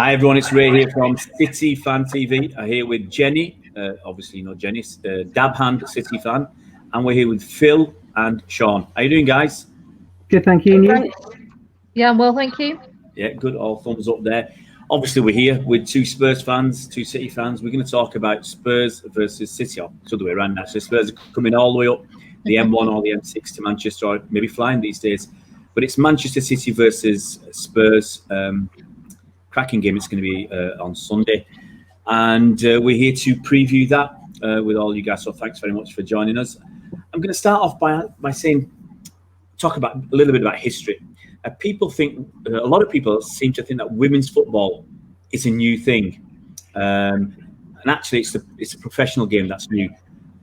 Hi everyone, it's Ray here from City Fan TV. I'm here with Jenny, obviously you know Jenny, Dab Hand City Fan, and we're here with Phil and Sean. How you doing, guys? Good, thank you. And you? Yeah, I'm well, thank you. Yeah, good. All thumbs up there. Obviously, we're here with two Spurs fans, two City fans. We're going to talk about Spurs versus City, or the other way around. Actually, Spurs are coming all the way up the M1 or the M6 to Manchester, or maybe flying these days. But it's Manchester City versus Spurs. Cracking game. It's going to be on Sunday, and we're here to preview that with all you guys. So thanks very much for joining us. I'm going to start off by talk about a little bit about history. People think a lot of people seem to think that women's football is a new thing, and actually it's a professional game that's new.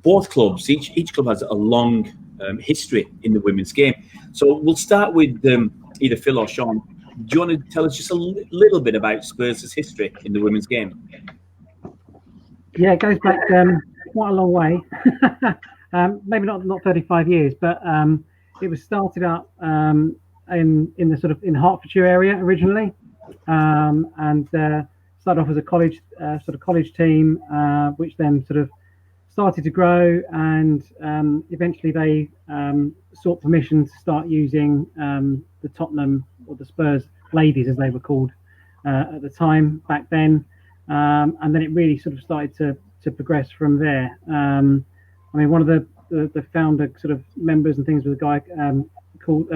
Both clubs, each club has a long history in the women's game. So we'll start with either Phil or Sean. Do you want to tell us just a little bit about Spurs' history in the women's game? Yeah, it goes back quite a long way. Maybe not 35 years, but it was started up in the sort of in Hertfordshire area originally, and started off as a college team, which then sort of started to grow, and eventually they sought permission to start using the Tottenham or the Spurs ladies, as they were called at the time back then, and then it really sort of started to progress from there. I mean, one of the founder sort of members and things was a guy called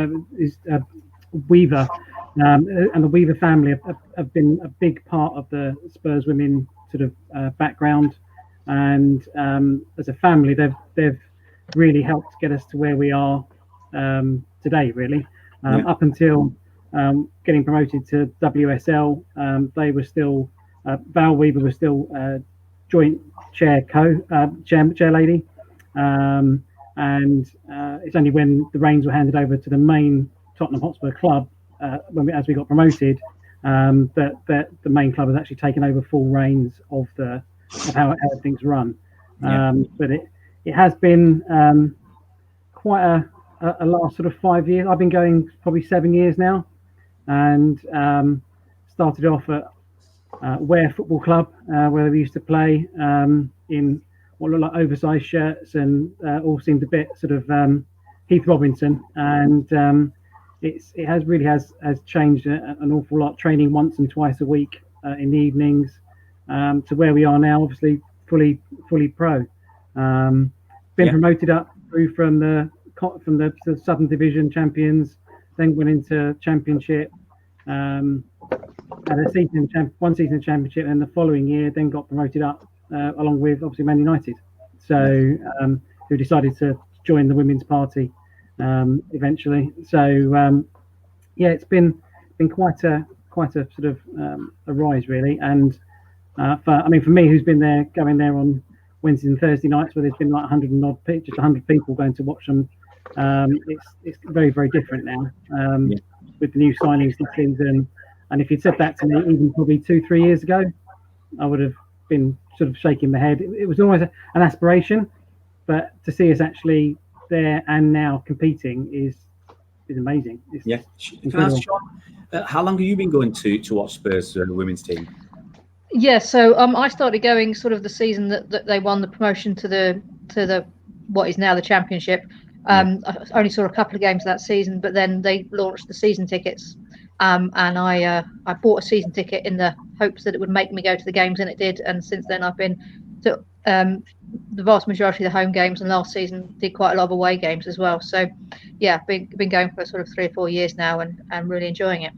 Weaver, and the Weaver family have been a big part of the Spurs women sort of background, and as a family they've really helped get us to where we are today, really. Up until getting promoted to WSL, they were still Val Weaver was still joint chair lady, and it's only when the reins were handed over to the main Tottenham Hotspur club as we got promoted that the main club has actually taken over full reins of how everything's run. But it has been quite a last sort of 5 years. I've been going probably 7 years now, and started off at Ware Football Club, where we used to play in what looked like oversized shirts, and all seemed a bit sort of Heath Robinson, and it has changed an awful lot. Training once and twice a week in the evenings, to where we are now, obviously fully pro. Been promoted up through from the Southern Division champions, then went into Championship, had one season in Championship, and the following year then got promoted up along with obviously Man United, so who decided to join the Women's Party eventually. So it's been quite a sort of a rise, really. And for me, who's been there, going there on Wednesday and Thursday nights, where there's been like 100 people going to watch them, it's very, very different now with the new signings this season. And if you'd said that to me even probably 2-3 years ago, I would have been sort of shaking my head. It was always an aspiration, but to see us actually there and now competing is amazing. Can I ask Sean, how long have you been going to watch Spurs women's team? Yeah, so I started going sort of the season that they won the promotion to the what is now the Championship. I only saw a couple of games that season, but then they launched the season tickets, and I bought a season ticket in the hopes that it would make me go to the games, and it did. And since then, I've been to the vast majority of the home games, and last season did quite a lot of away games as well. So yeah, been going for sort of 3 or 4 years now, and really enjoying it.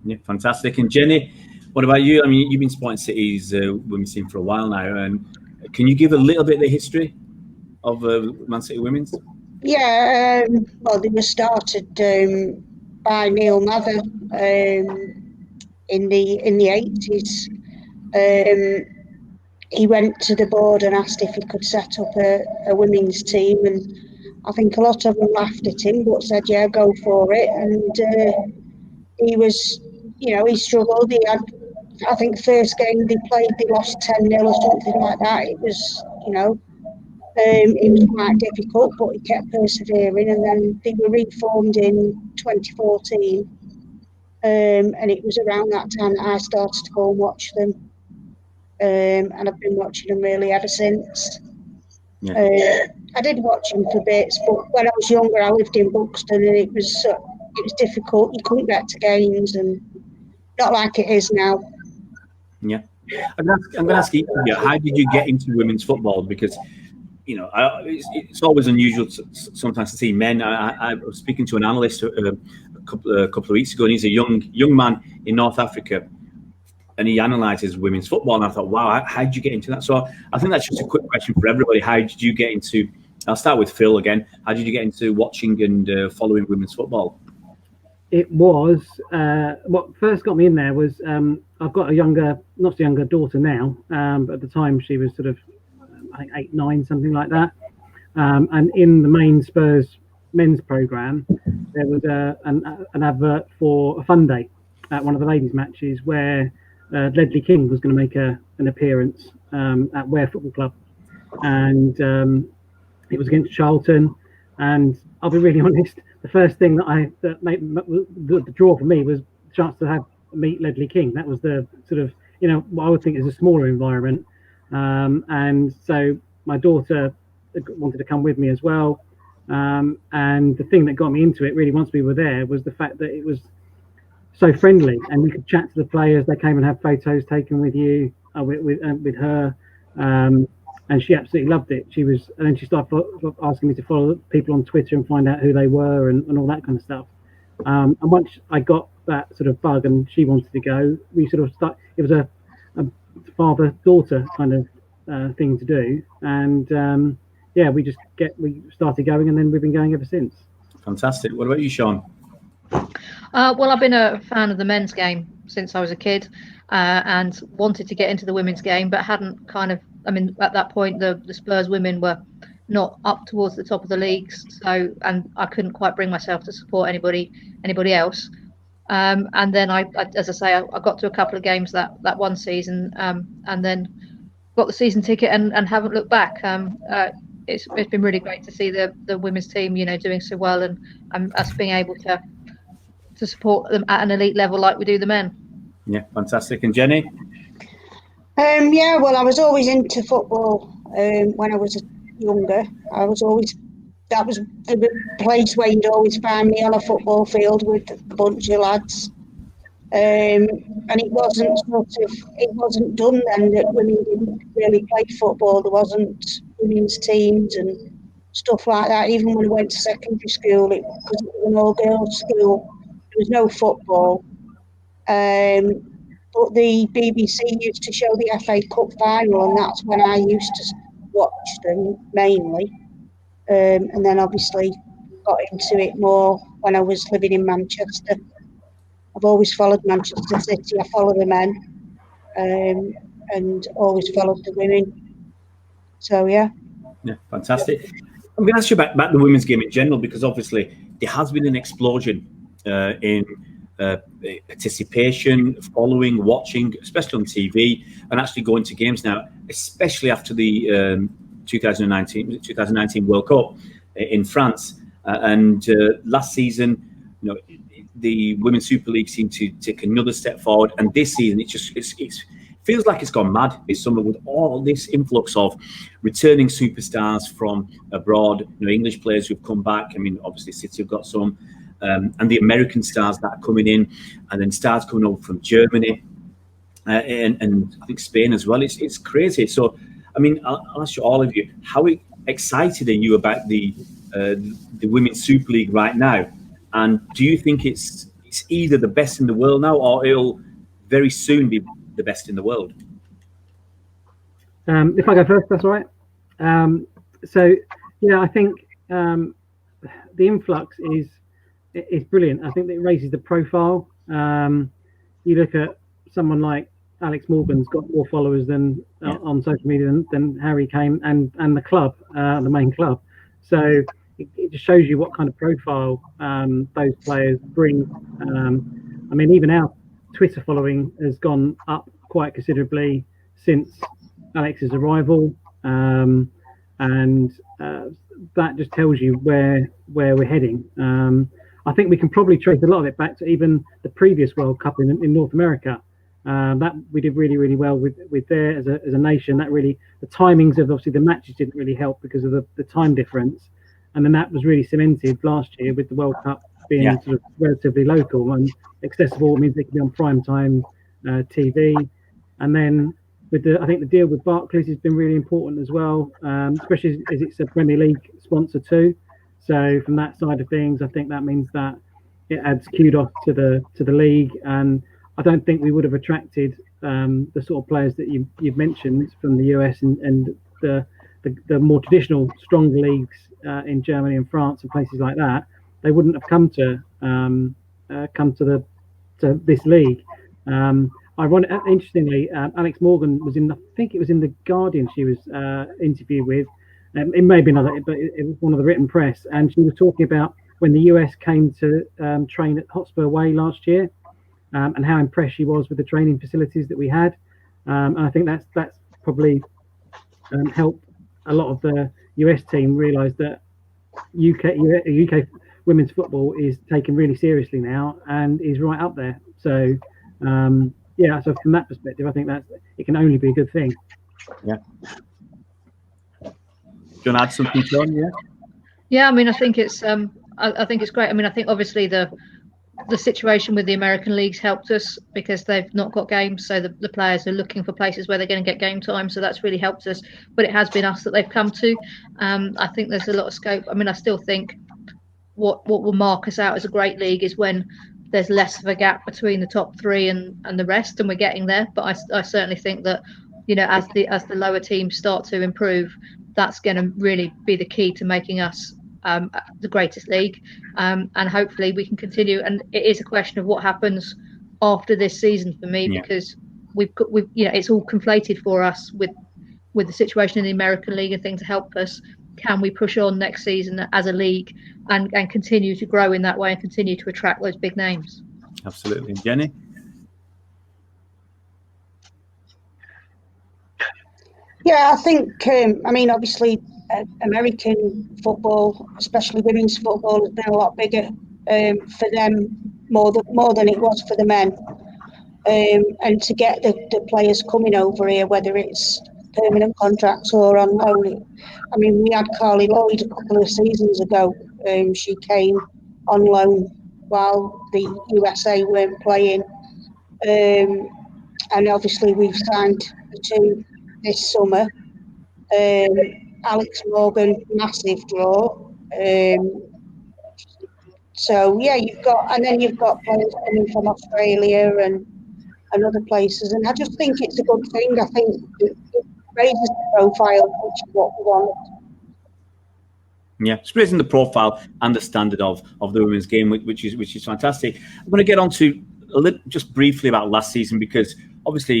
Yeah, fantastic. And Jenny, what about you? I mean, you've been supporting City's women's team for a while now, and can you give a little bit of the history of Man City women's? Yeah, well, they were started by Neil Mather in the 80s. He went to the board and asked if he could set up a women's team, and I think a lot of them laughed at him, but said, yeah, go for it. And he was, he struggled. He had, I think, first game they played, they lost 10-0 or something like that. It was, it was quite difficult, but he kept persevering, and then they were reformed in 2014. and it was around that time that I started to go and watch them, and I've been watching them really ever since. Yeah. I did watch them for bits, but when I was younger, I lived in Buxton, and it was difficult. You couldn't get to games, and not like it is now. Yeah. I'm going to ask you, how did you get into women's football? Because, it's always unusual sometimes to see men. I was speaking to an analyst a couple of weeks ago, and he's a young man in North Africa, and he analyzes women's football. And I thought, wow, how did you get into that? So I think that's just a quick question for everybody. How did you get into? I'll start with Phil again. How did you get into watching and following women's football? It was what first got me in there was I've got not a younger daughter now, but at the time she was sort of I think 8, 9, something like that. And in the main Spurs men's program, there was an advert for a fun day at one of the ladies' matches where Ledley King was going to make an appearance at Ware Football Club, and it was against Charlton. And I'll be really honest, the first thing that made the draw for me was the chance to meet Ledley King. That was the sort of what I would think is a smaller environment, and so my daughter wanted to come with me as well. And the thing that got me into it really once we were there was the fact that it was so friendly, and you could chat to the players. They came and have photos taken with you, with her, and she absolutely loved it. And then she started asking me to follow people on Twitter and find out who they were and all that kind of stuff. And once I got that sort of bug and she wanted to go, we sort of it was a father-daughter kind of thing to do, and we started going, and then we've been going ever since. Fantastic. What about you, Sean? Well, I've been a fan of the men's game since I was a kid, and wanted to get into the women's game, but hadn't at that point, the Spurs women were not up towards the top of the leagues, and I couldn't quite bring myself to support anybody else. And then I as I say, I got to a couple of games that one season, and then got the season ticket and haven't looked back. It's been really great to see the women's team, doing so well, and us being able to support them at an elite level like we do the men. Yeah, fantastic. And Jenny? Yeah, well, I was always into football when I was younger. That was the place where you'd always find me on a football field with a bunch of lads. And it wasn't done then that women didn't really play football. There wasn't women's teams and stuff like that. Even when we went to secondary school, because it was an all-girls school, there was no football. But the BBC used to show the FA Cup final, and that's when I used to watch them mainly. And then obviously got into it more when I was living in Manchester. I've always followed Manchester City. I follow the men, and always followed the women. So yeah. Yeah, fantastic. I'm going to ask you about the women's game in general, because obviously there has been an explosion in participation, following, watching, especially on TV, and actually going to games now, especially after the 2019 World Cup in France. And last season, the Women's Super League seemed to take another step forward, and this season it feels like it's gone mad this summer with all this influx of returning superstars from abroad. English players who've come back. I mean, obviously City have got some, and the American stars that are coming in, and then stars coming over from Germany, and I think Spain as well. It's crazy. So, I mean, I'll ask you, all of you, how excited are you about the Women's Super League right now? And do you think it's either the best in the world now, or it'll very soon be the best in the world? If I go first, that's all right. I think the influx is brilliant. I think that it raises the profile. You look at someone like Alex Morgan's got more followers than on social media than Harry Kane and the club, the main club. So it just shows you what kind of profile those players bring. I mean, even our Twitter following has gone up quite considerably since Alex's arrival, and that just tells you where we're heading. I think we can probably trace a lot of it back to even the previous World Cup in North America. That we did really, really well with there as a nation. That really, the timings of obviously the matches didn't really help because of the time difference, and then that was really cemented last year with the World Cup being sort of relatively local and accessible. It means they can be on prime time TV, and then with I think the deal with Barclays has been really important as well, especially as it's a Premier League sponsor too. So from that side of things, I think that means that it adds kudos to the league, and I don't think we would have attracted the sort of players that you've mentioned from the US and the more traditional stronger leagues in Germany and France and places like that. They wouldn't have come to this league. Interestingly, Alex Morgan was I think it was in the Guardian. She was interviewed with. It may be another, but it was one of the written press, and she was talking about when the US came to train at Hotspur Way last year, and how impressed she was with the training facilities that we had. And I think that's probably helped a lot of the US team realise that UK women's football is taken really seriously now and is right up there. So so from that perspective, I think that it can only be a good thing. Yeah. Do you want to add something, John? Yeah. I mean, I think it's great. I mean, I think obviously the situation with the American leagues helped us because they've not got games, so the players are looking for places where they're going to get game time. So that's really helped us. But it has been us that they've come to. I think there's a lot of scope. I mean, I still think what will mark us out as a great league is when there's less of a gap between the top three and the rest, and we're getting there. But I certainly think that, as the lower teams start to improve, that's going to really be the key to making us the greatest league, and hopefully we can continue. And it is a question of what happens after this season for me, because we've it's all conflated for us with the situation in the American League and things to help us. Can we push on next season as a league and continue to grow in that way and continue to attract those big names? Absolutely. Jenny? Yeah, I think, obviously American football, especially women's football, has been a lot bigger for them, more than it was for the men. And to get the players coming over here, whether it's permanent contracts or on loan. I mean, we had Carly Lloyd a couple of seasons ago. She came on loan while the USA weren't playing. And obviously we've signed the two this summer. Alex Morgan, massive draw. So yeah, you've got players coming from Australia and other places, and I just think it's a good thing. I think it raises the profile, which is what we want. Yeah, it's raising the profile and the standard of the women's game, which is fantastic. I'm going to get on to just briefly about last season, because obviously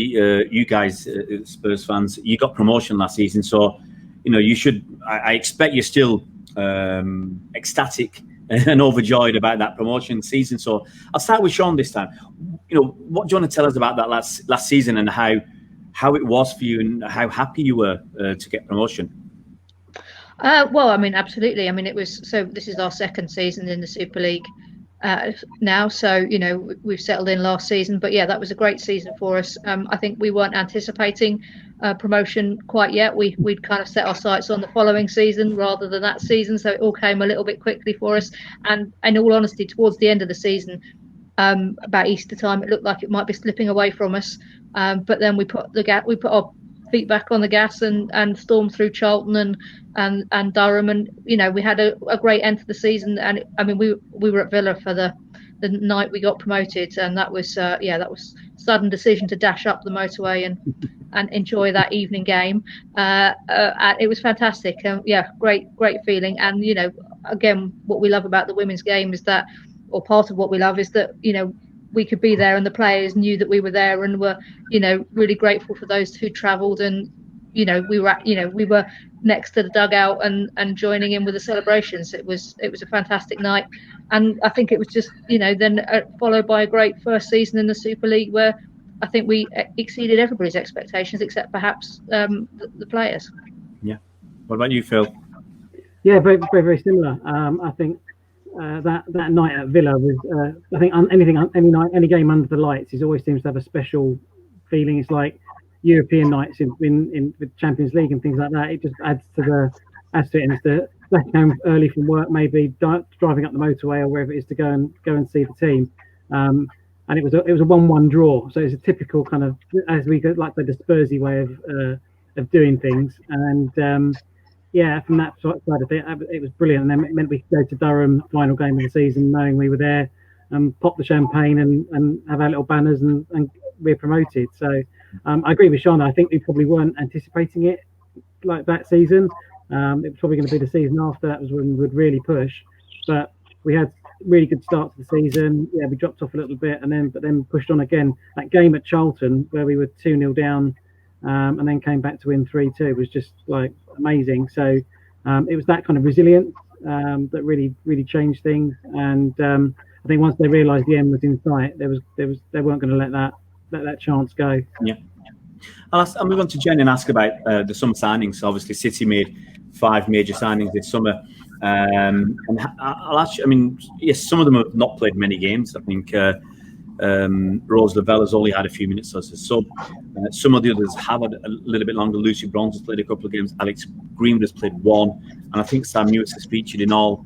you guys, Spurs fans, you got promotion last season, so you should. I expect you're still ecstatic and overjoyed about that promotion season. So I'll start with Sean this time. What do you want to tell us about that last season and how it was for you and how happy you were to get promotion? Well, I mean, absolutely. I mean, this is our second season in the Super League now. So, we've settled in last season. But yeah, that was a great season for us. I think we weren't anticipating promotion quite yet. We'd kind of set our sights on the following season rather than that season. So it all came a little bit quickly for us. And in all honesty, towards the end of the season, about Easter time, it looked like it might be slipping away from us. But then we put our feet back on the gas and stormed through Charlton and Durham, and we had a great end to the season. And I mean, we were at Villa for the night we got promoted, and that was that was a sudden decision to dash up the motorway and enjoy that evening game. It was fantastic. Great feeling. And again, what we love about the women's game is that, or part of what we love is that we could be there and the players knew that we were there and were really grateful for those who travelled, and we were next to the dugout and joining in with the celebrations. It was a fantastic night, and I think it was just then followed by a great first season in the Super League where I think we exceeded everybody's expectations except perhaps the players. Yeah. What about you, Phil? Yeah, very, very, very similar. I think that night at Villa was, I think, any game under the lights, it always seems to have a special feeling. It's like European nights in the Champions League and things like that. It just adds to it, and it's the back home early from work, maybe driving up the motorway or wherever it is to go and see the team. And it was a 1-1 draw, so it's a typical kind of, as we go, like the Spursy way of doing things. And from that side of it, it was brilliant. And then it meant we could go to Durham, final game of the season, knowing we were there, and pop the champagne and have our little banners, and we're promoted. So I agree with Shauna. I think we probably weren't anticipating it like that season. It was probably going to be the season after that was when we would really push. But we had really good start to the season. Yeah, we dropped off a little bit, but then pushed on again. That game at Charlton where we were 2-0 down, and then came back to win 3-2 was just like amazing. So it was that kind of resilience that really changed things. And I think once they realised the end was in sight, they weren't going to let that chance go. Yeah. I'll move on to Jen and ask about the summer signings. Obviously, City made 5 major signings this summer. And I'll ask you, I mean, yes, some of them have not played many games. I think Rose Lavelle has only had a few minutes as a sub. Some of the others have had a little bit longer. Lucy Bronze has played a couple of games. Alex Greenwood has played 1. And I think Sam Newitz has featured in all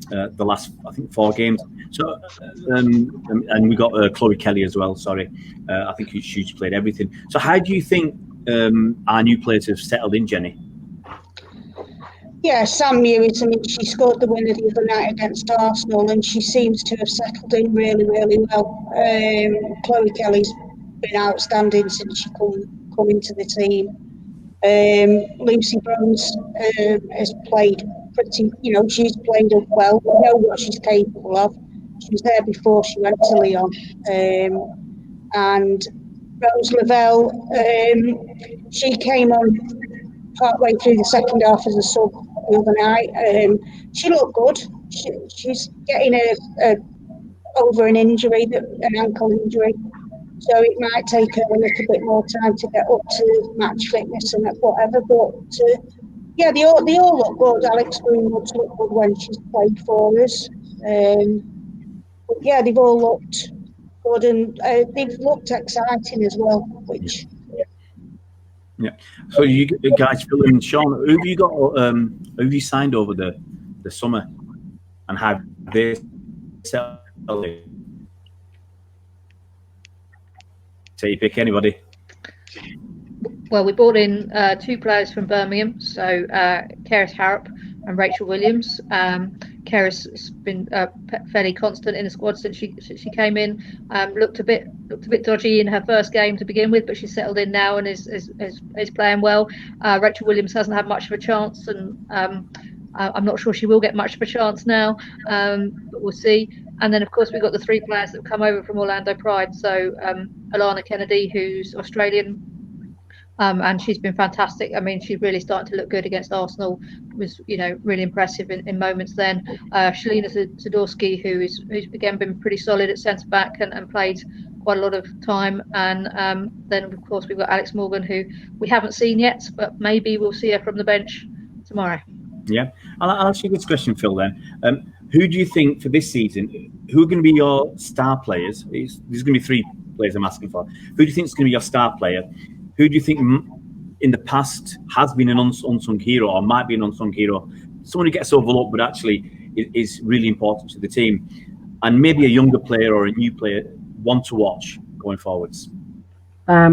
the last, I think, 4 games. So, and we got Chloe Kelly as well. Sorry, I think she's played everything. So, how do you think our new players have settled in, Jenny? Yeah, Sam Newitz, I mean, she scored the winner the other night against Arsenal, and she seems to have settled in really, really well. Chloe Kelly's been outstanding since she come into the team. Lucy Bronze has played pretty, she's played up well. We know what she's capable of. She was there before she went to Lyon. And Rose Lavelle, she came on partway through the second half as a sub the other night. She looked good. She's getting over an injury, an ankle injury. So it might take her a little bit more time to get up to match fitness and whatever. But yeah, they all look good. Alex Greenwood's looked good when she's played for us. But yeah, they've all looked good, and they've looked exciting as well. Which yeah. So you guys, Phil and Sean, who have you got? Who have you signed over the summer, and have they settled in? So you pick anybody. Well, we brought in 2 players from Birmingham, so Keris Harrop and Rachel Williams. Keris has been fairly constant in the squad since she came in. Looked a bit dodgy in her first game to begin with, but she's settled in now and is playing well. Rachel Williams hasn't had much of a chance, and I'm not sure she will get much of a chance now, but we'll see. And then, of course, we've got the 3 players that have come over from Orlando Pride. So Alana Kennedy, who's Australian, and she's been fantastic. I mean, she's really starting to look good against Arsenal. Was really impressive in moments. Then Shalina Zadorsky, who's again been pretty solid at centre back and played quite a lot of time. And then of course we've got Alex Morgan, who we haven't seen yet, but maybe we'll see her from the bench tomorrow. Yeah, I'll ask you this question, Phil. Then, who do you think for this season? Who are going to be your star players? There's going to be 3 players I'm asking for. Who do you think is going to be your star player? Who do you think in the past has been an unsung hero or might be an unsung hero? Someone who gets overlooked but actually is really important to the team. And maybe a younger player or a new player, one to watch going forwards. I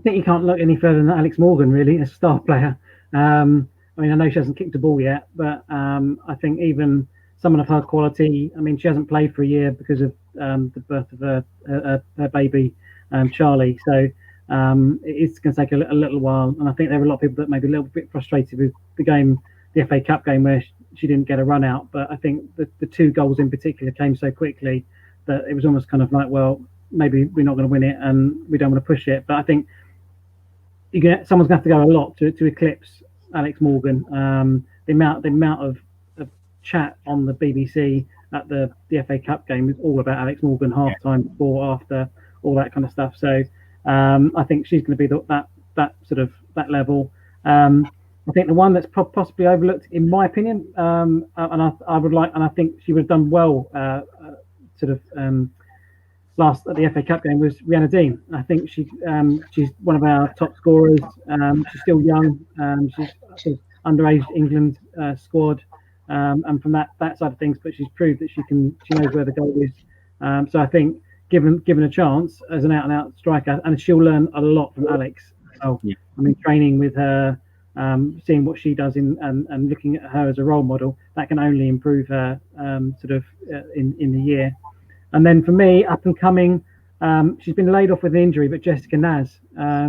think you can't look any further than Alex Morgan, really, as a star player. I mean, I know she hasn't kicked a ball yet, but I think even someone of her quality, I mean, she hasn't played for a year because of the birth of her baby, Charlie. So it's going to take a little while, and I think there were a lot of people that may be a little bit frustrated with the FA Cup game where she didn't get a run out. But I think the 2 goals in particular came so quickly that it was almost kind of like, well, maybe we're not going to win it, and we don't want to push it. But I think someone's going to have to go a lot to eclipse Alex Morgan. The amount of chat on the BBC at the FA Cup game is all about Alex Morgan, half time, before, after, all that kind of stuff. So I think she's going to be that level. I think the one that's possibly overlooked, in my opinion, and I think she would have done well, last at the FA Cup game, was Rhiannon Dean. I think she's one of our top scorers. She's still young. She's underage England squad, and from that side of things, but she's proved that she knows where the goal is. So I think given a chance as an out-and-out striker, and she'll learn a lot from Alex. So Yeah. I mean, training with her, seeing what she does and looking at her as a role model, that can only improve her in the year. And then for me, up and coming, she's been laid off with an injury, but Jessica Naz,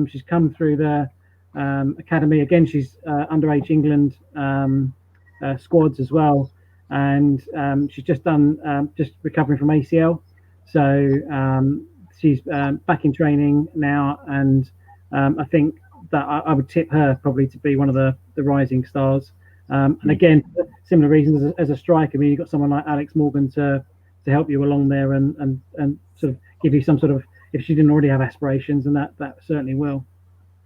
she's come through the academy again. She's underage England squads as well, and she's just recovering from ACL, so she's back in training now, and I think that I would tip her probably to be one of the rising stars. And again, similar reasons as a striker. I mean, you've got someone like Alex Morgan to help you along there and sort of give you some sort of, if she didn't already have aspirations, and that certainly will.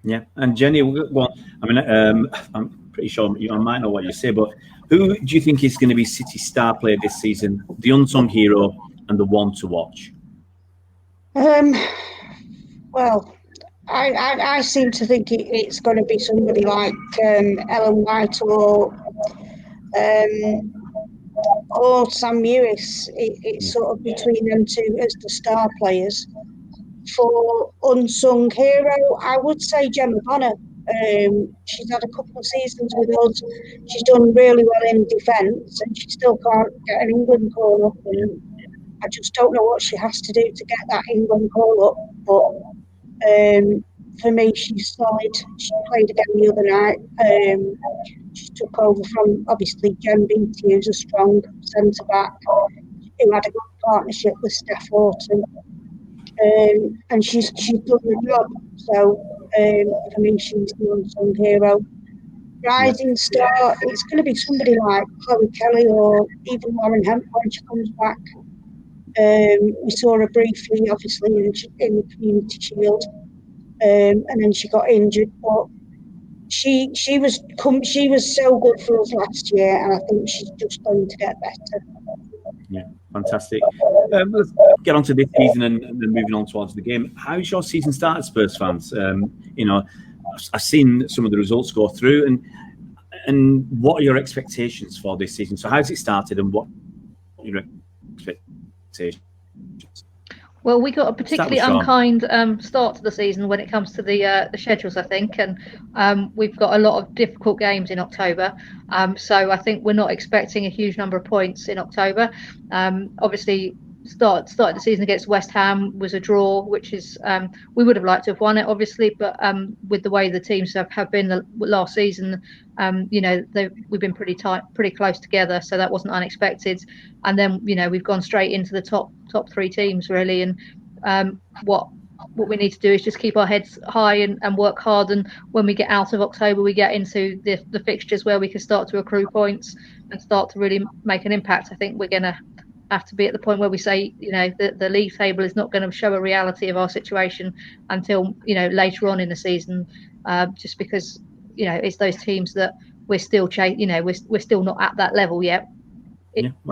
Yeah, and Jenny, well, I mean, I'm pretty sure I might know what you say, but who do you think is going to be City's star player this season? The unsung hero and the one to watch? Well, I seem to think it's going to be somebody like Ellen White or Sam Lewis. It's sort of between them two as the star players. For unsung hero, I would say Gemma Bonner. She's had a couple of seasons with us. She's done really well in defence, and she still can't get an England call up. And I just don't know what she has to do to get that England call up. But for me, she's solid. She played again the other night. She took over from, obviously, Jen Beattie, who's a strong centre back, who had a good partnership with Steph Horton. And she's done the job. So for me, she's the unsung hero. Rising star, it's going to be somebody like Chloe Kelly or even Lauren Hemp when she comes back. We saw her briefly, obviously, in the Community Shield, and then she got injured. But she was so good for us last year, and I think she's just going to get better. Yeah, fantastic. Let's get on to this season and then moving on towards the game. How's your season started, Spurs fans? I've seen some of the results go through, and what are your expectations for this season? So how's it started, and what are your expectations? Well, we got a particularly unkind start to the season when it comes to the schedules, I think, and we've got a lot of difficult games in October. So I think we're not expecting a huge number of points in October. Obviously, started the season against West Ham was a draw, which is we would have liked to have won it, obviously, but with the way the teams have been the last season, we've been pretty close together, so that wasn't unexpected. And then we've gone straight into the top three teams really, and what we need to do is just keep our heads high and work hard. And when we get out of October, we get into the fixtures where we can start to accrue points and start to really make an impact. I think we're going to have to be at the point where we say, the league table is not going to show a reality of our situation until, later on in the season, just because, it's those teams that we're still we're still not at that level yet.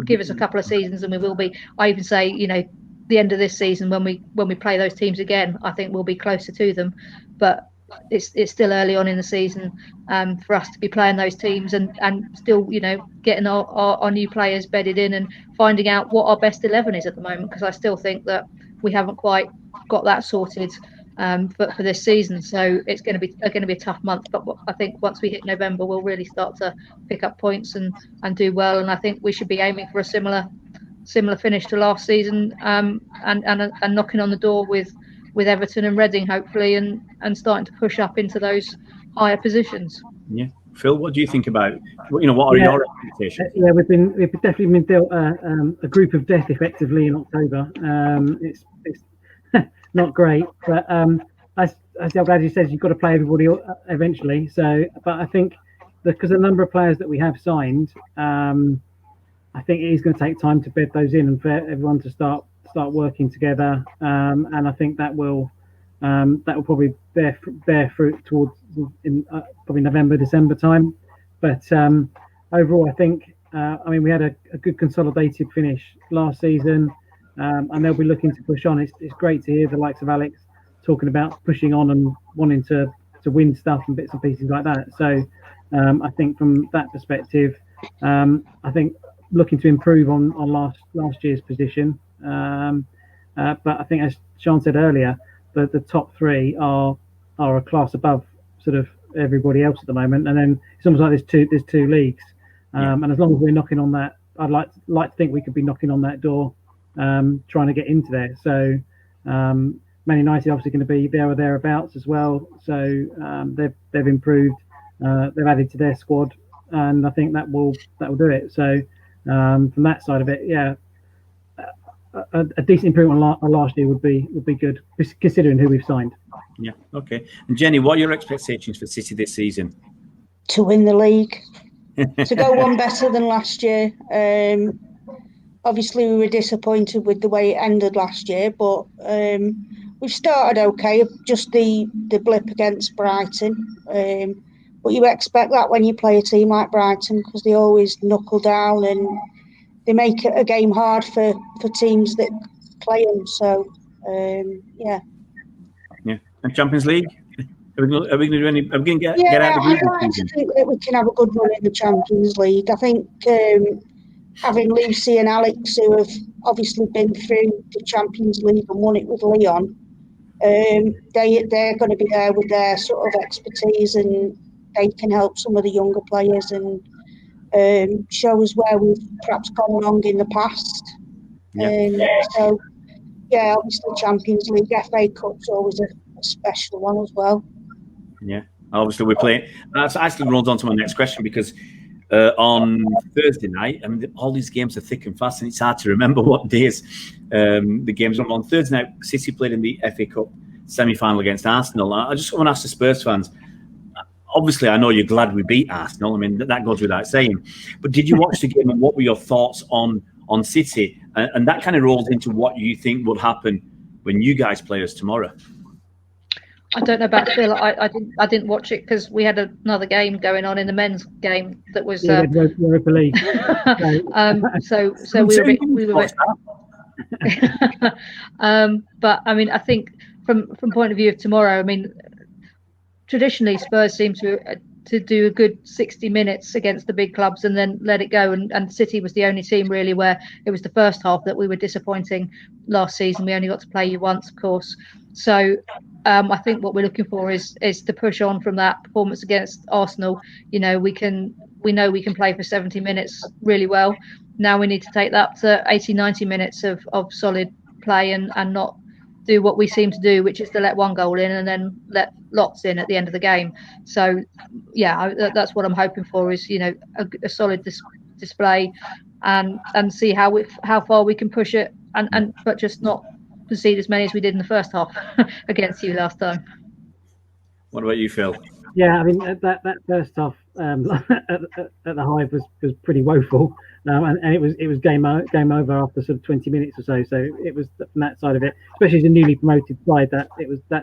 Give us a couple of seasons and we will be. I even say, the end of this season when we play those teams again, I think we'll be closer to them. But it's still early on in the season for us to be playing those teams and still, getting our new players bedded in and finding out what our best 11 is at the moment, because I still think that we haven't quite got that sorted for this season. So it's going to be a tough month. But I think once we hit November, we'll really start to pick up points and do well. And I think we should be aiming for a similar finish to last season, and knocking on the door with Everton and Reading, hopefully, and starting to push up into those higher positions. Yeah, Phil, what do you think about? What are your expectations? Yeah, we've definitely been dealt a group of death effectively in October. It's not great, but as Elgadji says, you've got to play everybody eventually. So, but I think because the number of players that we have signed, I think it is going to take time to bed those in and for everyone to start working together. And I think that will That will probably bear fruit towards in probably November, December time. But overall, I think we had a good consolidated finish last season, and they'll be looking to push on. It's great to hear the likes of Alex talking about pushing on and wanting to win stuff and bits and pieces like that. So I think from that perspective, I think looking to improve on last year's position. But I think, as Sean said earlier, the top three are a class above sort of everybody else at the moment, and then it's almost like there's two leagues, and as long as we're knocking on that, I'd like to think we could be knocking on that door, trying to get into there. So Man United obviously going to be there or thereabouts as well. So they've improved, they've added to their squad, and I think that will do it. So from that side of it, yeah. A decent improvement on last year would be good, considering who we've signed. Yeah, okay. And Jenny, what are your expectations for City this season? To win the league, to go one better than last year. Obviously, we were disappointed with the way it ended last year, but we've started okay. Just the blip against Brighton, but you expect that when you play a team like Brighton, because they always knuckle down and they make it a game hard for teams that play them. So, yeah. Yeah. And Champions League? Are we going to do any? Are we going to get out of the group? I'd like to think that we can have a good run in the Champions League. I think having Lucy and Alex, who have obviously been through the Champions League and won it with Lyon, they're going to be there with their sort of expertise, and they can help some of the younger players and show us where we've perhaps gone wrong in the past. So, yeah, obviously Champions League, FA Cup's always a special one as well. Yeah, obviously we're playing. That actually rolls on to my next question, because on Thursday night, all these games are thick and fast, and it's hard to remember what days the games are on. Thursday night, City played in the FA Cup semi-final against Arsenal. I just want to ask the Spurs fans, obviously, I know you're glad we beat Arsenal. I mean, that goes without saying. But did you watch the game, and what were your thoughts on City? And that kind of rolls into what you think will happen when you guys play us tomorrow. I don't know about Phil. I didn't watch it because we had another game going on in the men's game that was Europa League. So we were. But I mean, I think from point of view of tomorrow, I mean, traditionally Spurs seem to do a good 60 minutes against the big clubs and then let it go. And City was the only team really where it was the first half that we were disappointing last season. We only got to play you once, of course. So I think what we're looking for is to push on from that performance against Arsenal. You know, we know we can play for 70 minutes really well. Now we need to take that to 80, 90 minutes of solid play and not do what we seem to do, which is to let one goal in and then let lots in at the end of the game. So, yeah, that's what I'm hoping for is, you know, a solid display and see how far we can push it but just not concede as many as we did in the first half against you last time. What about you, Phil? Yeah, I mean that first half at the Hive was pretty woeful, and it was game over after sort of 20 minutes or so. So it was from that side of it, especially as a newly promoted side, that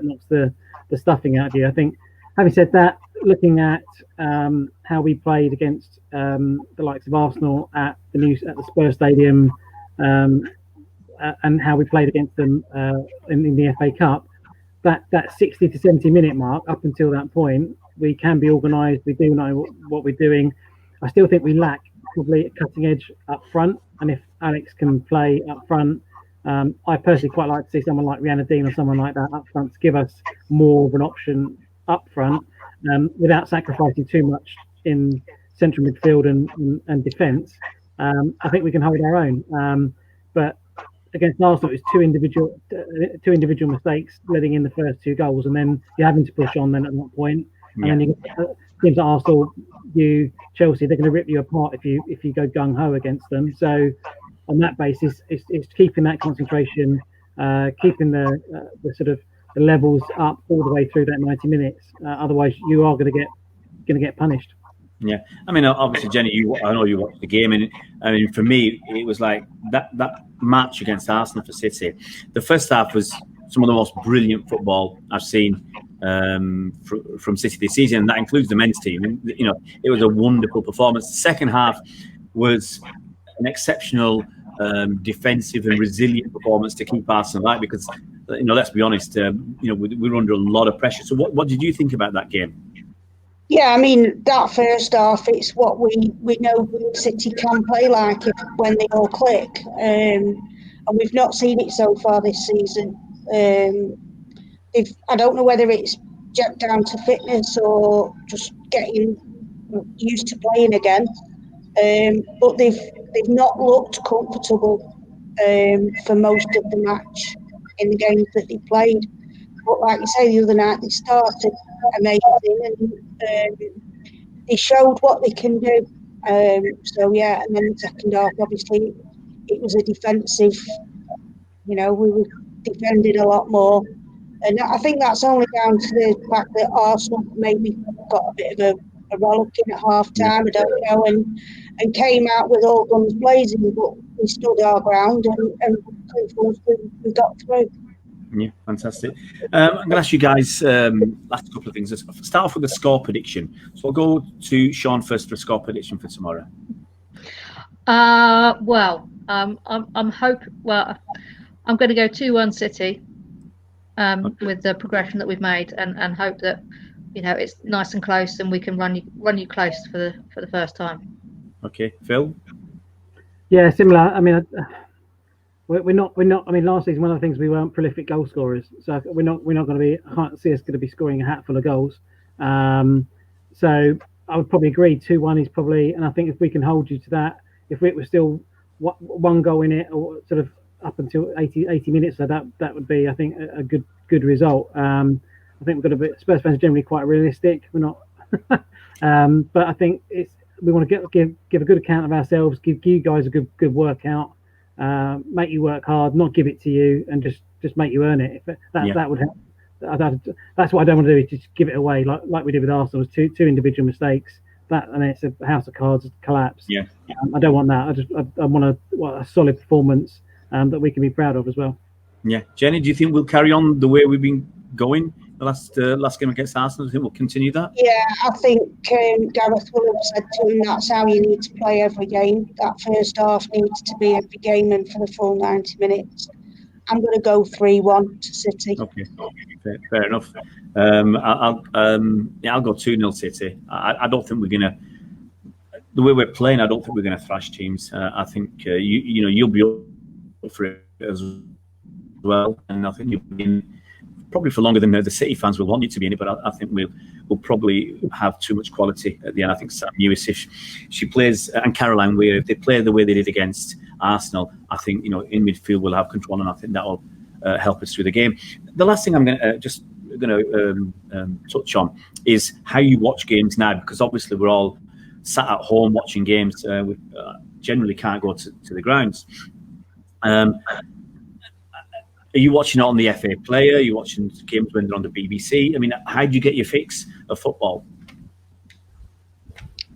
knocks the stuffing out of you. I think, having said that, looking at how we played against the likes of Arsenal at the Spurs Stadium, and how we played against them in the FA Cup, that 60 to 70 minute mark, up until that point, we can be organised. We do know what we're doing. I still think we lack probably a cutting edge up front, and if Alex can play up front, I personally quite like to see someone like Rihanna Dean or someone like that up front to give us more of an option up front, without sacrificing too much in central midfield and defence. I think we can hold our own. But against Arsenal, it was two individual mistakes letting in the first two goals, and then you're having to push on then at that point. And then you get teams like Arsenal, Chelsea, they're going to rip you apart if you go gung ho against them. So on that basis, it's keeping that concentration, keeping the sort of the levels up all the way through that 90 minutes. Otherwise, you are going to get punished. Yeah, I mean, obviously, Jenny, I know you watched the game, and I mean, for me, it was like that match against Arsenal for City. The first half was some of the most brilliant football I've seen from City this season, and that includes the men's team. And, it was a wonderful performance. The second half was an exceptional defensive and resilient performance to keep Arsenal out, because let's be honest, we were under a lot of pressure. So what did you think about that game? Yeah, I mean, that first half, it's what we know City can play like when they all click. And we've not seen it so far this season. I don't know whether it's down to fitness or just getting used to playing again. But they've not looked comfortable for most of the match in the games that they played. But like you say, the other night they started amazing, and they showed what they can do. So yeah, and then the second half, obviously, it was a defensive. We were defended a lot more, and I think that's only down to the fact that Arsenal maybe got a bit of a rollicking at half time. I don't know, and came out with all guns blazing, but we stood our ground and we got through. Yeah, fantastic. I'm going to ask you guys last couple of things. Let's start off with the score prediction. So I'll go to Sean first for a score prediction for tomorrow. I'm going to go 2-1 City with the progression that we've made, and hope that it's nice and close, and we can run you close for the first time. Okay, Phil. Yeah, similar. I mean, we're not. I mean, last season one of the things, we weren't prolific goal scorers, so we're not going to be. I can't see us going to be scoring a hatful of goals. So I would probably agree 2-1 is probably, and I think if we can hold you to that, if it was still one goal in it, or sort of up until 80 minutes, so that would be, I think, a good result. I think we've got a bit. Spurs fans are generally quite realistic. We're not, but I think we want to give a good account of ourselves, give you guys a good workout. Make you work hard, not give it to you, and just make you earn it. That would help. That's what I don't want to do, is just give it away like we did with Arsenal. It was two individual mistakes. It's a house of cards collapse. Yeah. I don't want that. I want a solid performance that we can be proud of as well. Yeah, Jenny, do you think we'll carry on the way we've been going the last game against Arsenal? Do you think we'll continue that? Yeah, I think Gareth will have said to him that's how you need to play every game. That first half needs to be every game and for the full 90 minutes. I'm going to go 3-1 to City. Okay, fair enough. I'll go 2-0 City. I don't think we're going to. The way we're playing, I don't think we're going to thrash teams. I think you'll be up for it as well, and I think you'll be in probably for longer than the City fans will want you to be in it. But I think we'll probably have too much quality at the end. I think Sam Lewis, if she plays, and Caroline Weir, if they play the way they did against Arsenal, I think in midfield we'll have control, and I think that will help us through the game. The last thing I'm going to touch on is how you watch games now, because obviously we're all sat at home watching games. We generally can't go to the grounds. Are you watching it on the FA Player? Are you watching games when they're on the BBC? I mean, how do you get your fix of football?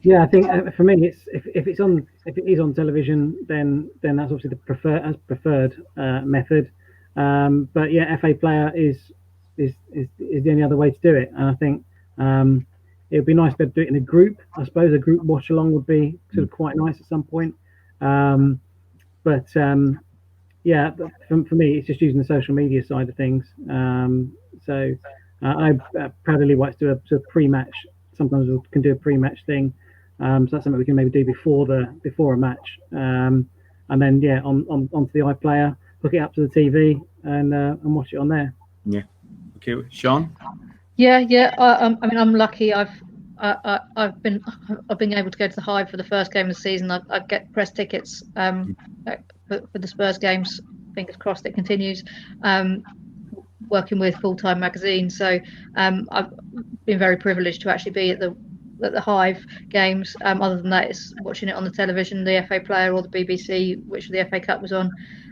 Yeah, I think for me, it's if it is on television, then that's obviously the preferred method. But yeah, FA Player is the only other way to do it, and I think it would be nice to do it in a group. I suppose a group watch along would be sort of quite nice at some point. Yeah, for me, it's just using the social media side of things. So I proudly like to do a pre-match. Sometimes we can do a pre-match thing. So that's something we can maybe do before a match. And then onto the iPlayer, hook it up to the TV, and watch it on there. Yeah. Okay, Sean. Yeah. I mean, I'm lucky. I've been able to go to the Hive for the first game of the season. I get press tickets for the Spurs games. Fingers crossed it continues. Working with Full Time Magazine, so I've been very privileged to actually be at the Hive games. Other than that, it's watching it on the television, the FA Player or the BBC, which the FA Cup was on.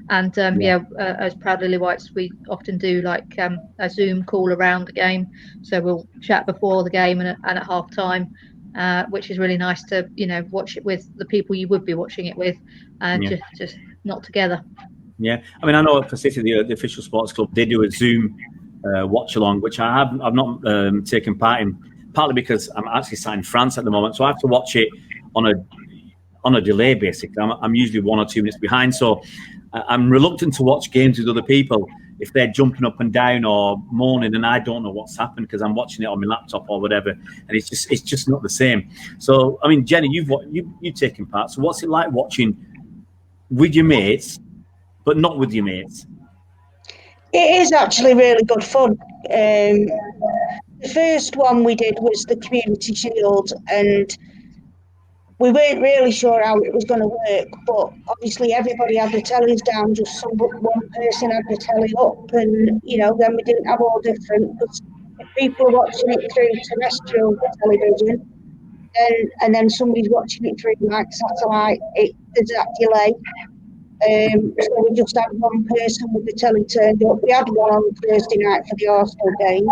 And as Proud Lily Whites, we often do like a Zoom call around the game. So we'll chat before the game and at half time, which is really nice to watch it with the people you would be watching it with, just not together. Yeah, I mean, I know for City, the official sports club, they do a Zoom watch along, which I've not taken part in, partly because I'm actually sat in France at the moment, so I have to watch it on a delay. Basically, I'm usually 1 or 2 minutes behind, so I'm reluctant to watch games with other people if they're jumping up and down or moaning, and I don't know what's happened because I'm watching it on my laptop or whatever, and it's just not the same. So, I mean, Jenny, you've taken part. So, what's it like watching with your mates, but not with your mates? It is actually really good fun. The first one we did was the Community Shield, and we weren't really sure how it was going to work, but obviously everybody had the tellies down, just one person had the telly up, and then we didn't have all different, because if people are watching it through terrestrial television, and then somebody's watching it through like satellite, there's that delay. So we just had one person with the telly turned up. We had one on Thursday night for the Arsenal game,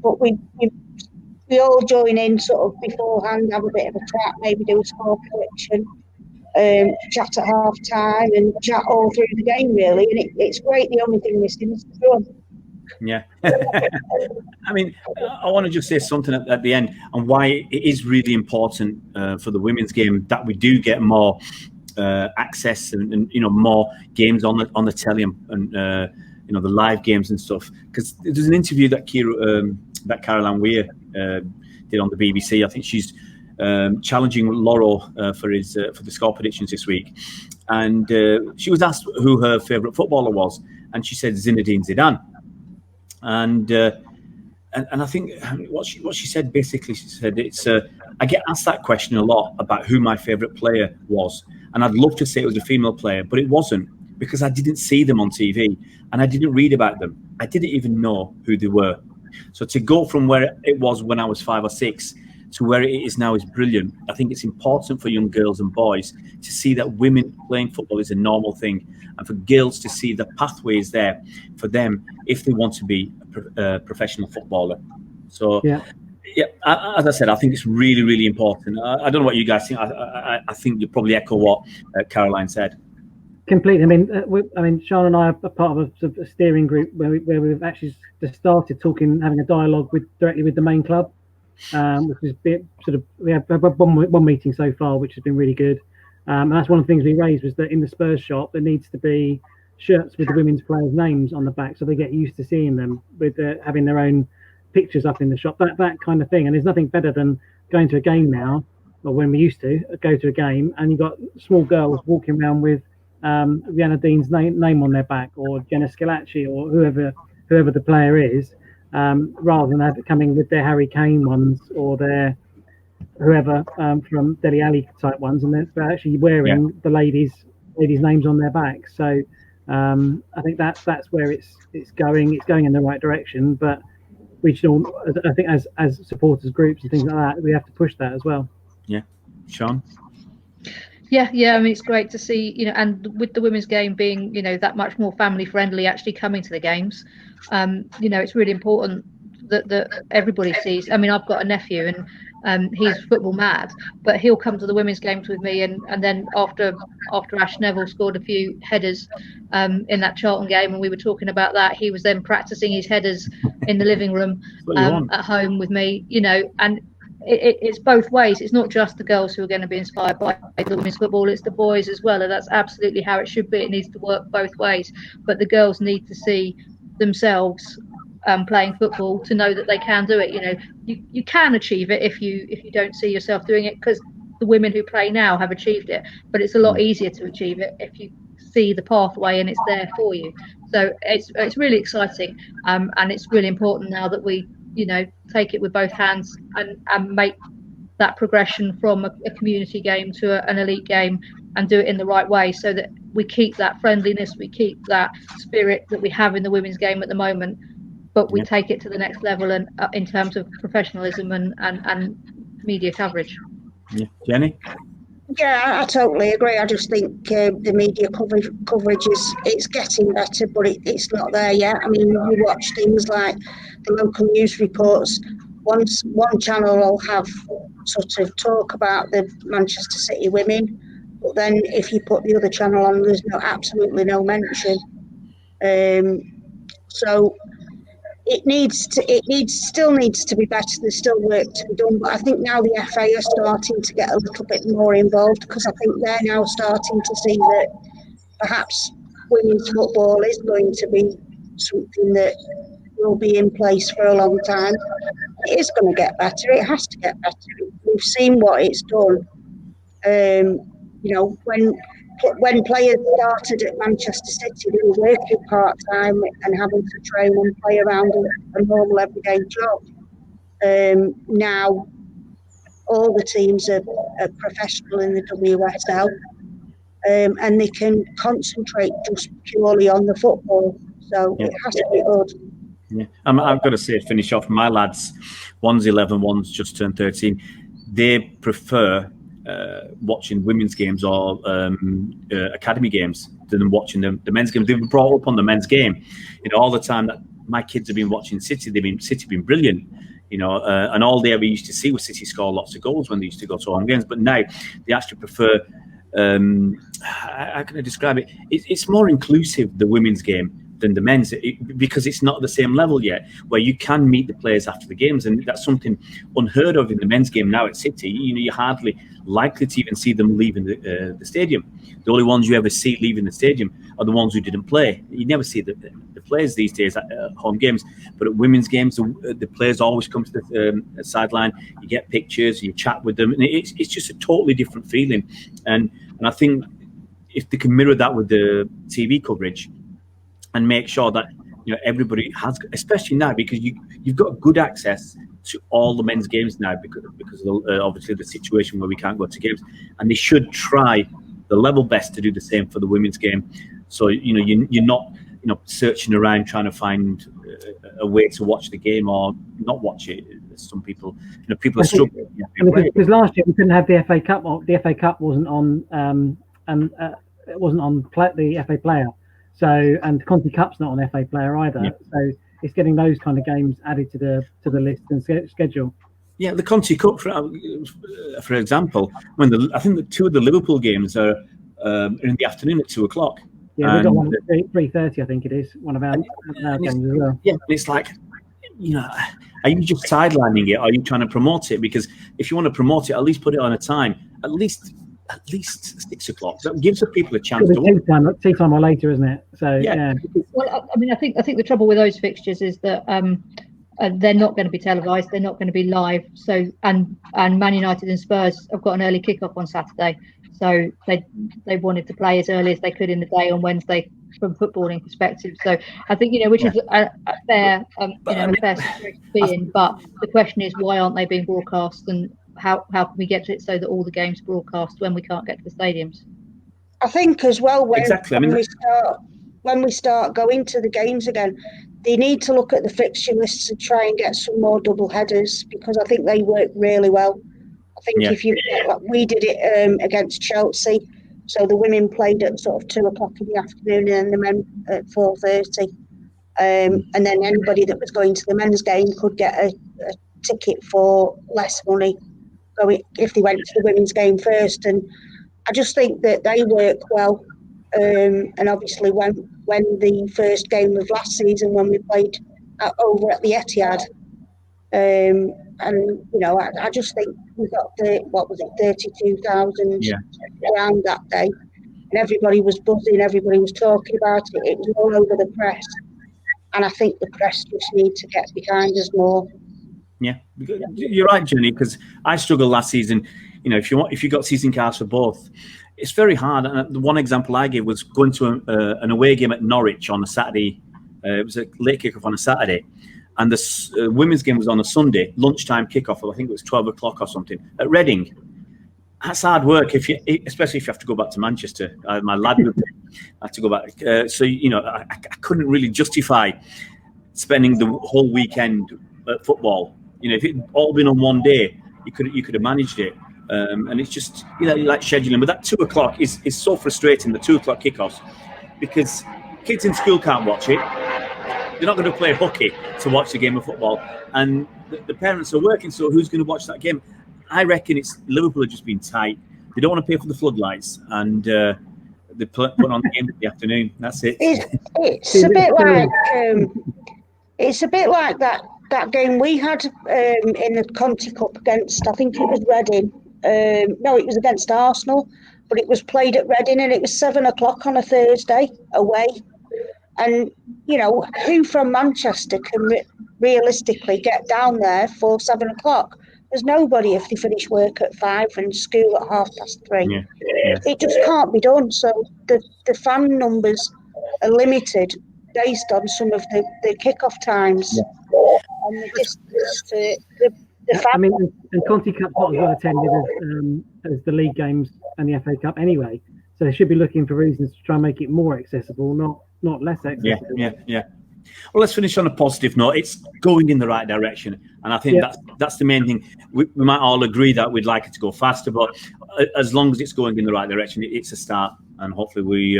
but we all join in sort of beforehand, have a bit of a chat, maybe do a score prediction, chat at half time, and chat all through the game really. And it's great. The only thing missing is the fun. Yeah. I mean, I want to just say something at the end and why it is really important for the women's game that we do get more access and more games on the telly and the live games and stuff. Because there's an interview that Caroline Weir did on the BBC. I think she's challenging Lauro for the score predictions this week, and she was asked who her favourite footballer was, and she said Zinedine Zidane. And I think what she said basically, she said I get asked that question a lot about who my favourite player was, and I'd love to say it was a female player, but it wasn't, because I didn't see them on TV and I didn't read about them. I didn't even know who they were. So to go from where it was when I was 5 or 6 to where it is now is brilliant. I think it's important for young girls and boys to see that women playing football is a normal thing, and for girls to see the pathways there for them if they want to be a professional footballer. So, yeah, as I said, I think it's really, really important. I don't know what you guys think. I think you probably echo what Caroline said. Completely. I mean, Sean and I are part of a steering group where we've actually just started having a dialogue directly with the main club, which is we have one meeting so far, which has been really good. And that's one of the things we raised, was that in the Spurs shop there needs to be shirts with the women's players' names on the back, so they get used to seeing them with having their own pictures up in the shop, that kind of thing. And there's nothing better than going to a game now, or when we used to go to a game, and you've got small girls walking around with Rihanna Dean's name on their back, or Jenna Scalacci, or whoever the player is, rather than coming with their Harry Kane ones or their whoever from Dele Alli type ones, and they're actually wearing the ladies' names on their back. So I think that's where it's going. It's going in the right direction, but we should all, I think, as supporters groups and things like that, we have to push that as well. Yeah, Sean. Yeah. I mean, it's great to see, and with the women's game being, that much more family friendly, actually coming to the games, it's really important that everybody sees. I mean, I've got a nephew, and he's football mad, but he'll come to the women's games with me, and then after Ash Neville scored a few headers in that Charlton game, and we were talking about that, he was then practicing his headers in the living room at home with me, and it's both ways. It's not just the girls who are going to be inspired by the women's football, it's the boys as well, and that's absolutely how it should be. It needs to work both ways, but the girls need to see themselves playing football to know that they can do it. You can achieve it if you don't see yourself doing it, because the women who play now have achieved it, but it's a lot easier to achieve it if you see the pathway and it's there for you. So it's really exciting, and it's really important now that we take it with both hands and make that progression from a community game to an elite game, and do it in the right way, so that we keep that friendliness, we keep that spirit that we have in the women's game at the moment, but we take it to the next level, and in terms of professionalism and media coverage. Yeah, Jenny? Yeah, I totally agree. I just think the media coverage it's getting better, but it's not there yet. I mean, you watch things like the local news reports. One channel will have sort of talk about the Manchester City women, But then if you put the other channel on, there's absolutely no mention. So it still needs to be better. There's still work to be done, but I think now the FA are starting to get a little bit more involved, because I think they're now starting to see that perhaps women's football is going to be something that will be in place for a long time. It is going to get better. It has to get better. We've seen what it's done. When players started at Manchester City, they were working part-time and having to train and play around a normal everyday job. Now, all the teams are professional in the WSL, and they can concentrate just purely on the football. So it has to be good. Yeah, I've got to say, finish off, my lads, one's 11, one's just turned 13. They prefer watching women's games or academy games than watching the men's games. They've been brought up on the men's game. All the time that my kids have been watching City, City been brilliant. And all they ever used to see was City score lots of goals when they used to go to home games. But now they actually prefer. How can I describe it? It's more inclusive, the women's game, than the men's, because it's not at the same level yet, where you can meet the players after the games, and that's something unheard of in the men's game now at City. You're hardly likely to even see them leaving the stadium. The only ones you ever see leaving the stadium are the ones who didn't play. You never see the players these days at home games, but at women's games, the players always come to the sideline. You get pictures, you chat with them, and it's just a totally different feeling. And I think if they can mirror that with the TV coverage, and make sure that everybody has, especially now, because you've got good access to all the men's games now, because of obviously the situation where we can't go to games, and they should try the level best to do the same for the women's game. So you're not searching around trying to find a way to watch the game or not watch it. Some people, people are struggling. Because last year we couldn't have the FA Cup, or the FA Cup wasn't on, it wasn't on the FA Player. So, and Conti Cup's not on FA Player either. Yeah. So it's getting those kind of games added to the list and schedule. Yeah, the Conti Cup, for example, I think the two of the Liverpool games are in the afternoon at 2:00. Yeah, we've got one at 3:30. I think it is one of our games as well. Yeah, it's like, are you just sidelining it? Or are you trying to promote it? Because if you want to promote it, at least put it on a time. At least 6:00. That gives the people a chance to tea time or later, isn't it? So yeah. Well, I mean, I think the trouble with those fixtures is that they're not going to be televised. They're not going to be live. So and Man United and Spurs have got an early kickoff on Saturday. So they wanted to play as early as they could in the day on Wednesday from a footballing perspective. So I think which is a fair a fair situation to be in. But the question is, why aren't they being broadcast, and how can we get it so that all the games are broadcast when we can't get to the stadiums? I think as well when we start going to the games again, they need to look at the fixture lists and try and get some more double headers, because I think they work really well. I think if you we did it against Chelsea, so the women played at sort of 2:00 in the afternoon and the men at 4:30, and then anybody that was going to the men's game could get a ticket for less money if they went to the women's game first. And I just think that they work well. And obviously when the first game of last season, when we played over at the Etihad, and I just think we got 32,000 around that day, and everybody was buzzing, everybody was talking about it. It was all over the press, and I think the press just need to get behind us more. Yeah, you're right, Jenny, because I struggled last season. If you got season cards for both, it's very hard. And the one example I gave was going to an away game at Norwich on a Saturday. It was a late kickoff on a Saturday, and the women's game was on a Sunday lunchtime kickoff. I think it was 12:00 or something at Reading. That's hard work, especially if you have to go back to Manchester. My lad would have to go back. So I couldn't really justify spending the whole weekend at football. If it had all been on one day, you could have managed it. And it's just like scheduling. But that 2:00 is so frustrating. The 2:00 kickoffs, because kids in school can't watch it. They're not going to play hooky to watch the game of football, and the parents are working. So who's going to watch that game? I reckon it's Liverpool have just been tight. They don't want to pay for the floodlights, and they put on the game in the afternoon. That's it. It's a bit like that game we had in the Conti Cup against, I think it was Reading. No, it was against Arsenal, but it was played at Reading, and it was 7 o'clock on a Thursday away. And you know, who from Manchester can realistically get down there for 7 o'clock? There's nobody if they finish work at 5 and school at 3:30. Yeah. Yeah. It just can't be done. So the fan numbers are limited based on some of the kick-off times. And the distance to the fan. I mean, and Conti Cup's not as well attended as the league games and the FA Cup anyway. So they should be looking for reasons to try and make it more accessible, not less accessible. Yeah. Well, let's finish on a positive note. It's going in the right direction, and I think that's the main thing. We might all agree that we'd like it to go faster, but as long as it's going in the right direction, it's a start, and hopefully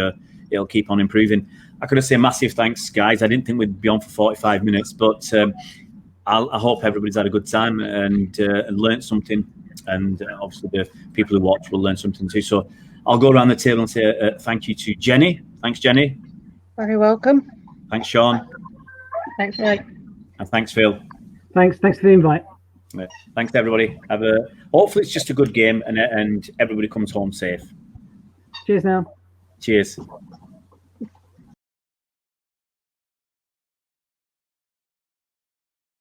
it'll keep on improving. I could have said massive thanks, guys. I didn't think we'd be on for 45 minutes, but I hope everybody's had a good time and learned something, and obviously the people who watch will learn something too. So I'll go around the table and say thank you to Jenny. Thanks, Jenny. Very welcome. Thanks, Sean. Thanks, Mike. And thanks, Phil. Thanks for the invite. Yeah. Thanks, everybody. Hopefully it's just a good game and everybody comes home safe. Cheers now. Cheers.